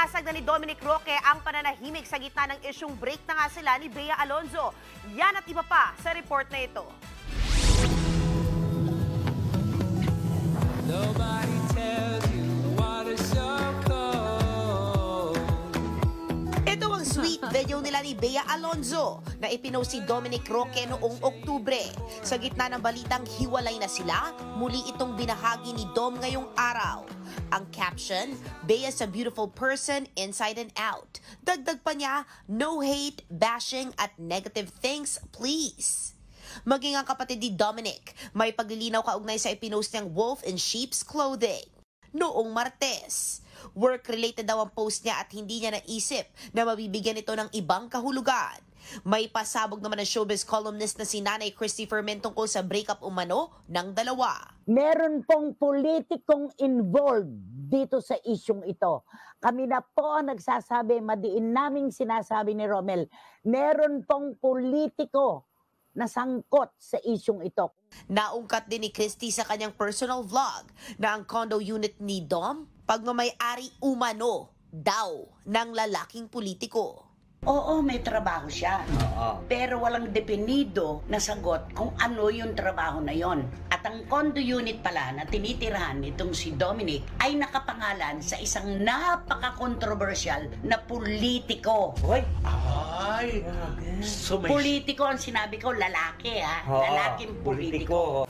Ibinasag na ni Dominic Roque ang pananahimik sa gitna ng isyung break na nga sila ni Bea Alonzo. Yan at iba pa sa report na ito. Nobody tells you what is so cold. Ito ang sweet video nila ni Bea Alonzo na ipinost si Dominic Roque noong Oktubre. Sa gitna ng balitang hiwalay na sila, muli itong binahagi ni Dom ngayong araw. Ang caption, Bea's a beautiful person inside and out. Dagdag pa niya, no hate, bashing at negative things, please. Maging ang kapatid ni Dominic, may paglilinaw kaugnay sa ipinost niyang wolf in sheep's clothing. Noong Martes, work-related daw ang post niya at hindi niya naisip na mabibigyan ito ng ibang kahulugan. May pasabog naman ang showbiz columnist na si Nanay Christy Fermin tungkol sa breakup umano ng dalawa. Meron pong politikong involved dito sa isyong ito. Kami na po ang nagsasabi, madiin naming sinasabi ni Romel, meron pong politiko na sangkot sa isyong ito. Naungkat din ni Christy sa kanyang personal vlog na ang condo unit ni Dom, pagmamayari umano daw ng lalaking politiko. Oo, may trabaho siya. Pero walang definido na sagot kung ano yung trabaho na yon. At ang condo unit pala na tinitirahan nitong si Dominic ay nakapangalan sa isang napaka-controversial na politiko. Hoy! Ay! Politiko ang sinabi ko, lalaki ha. Lalaking politiko.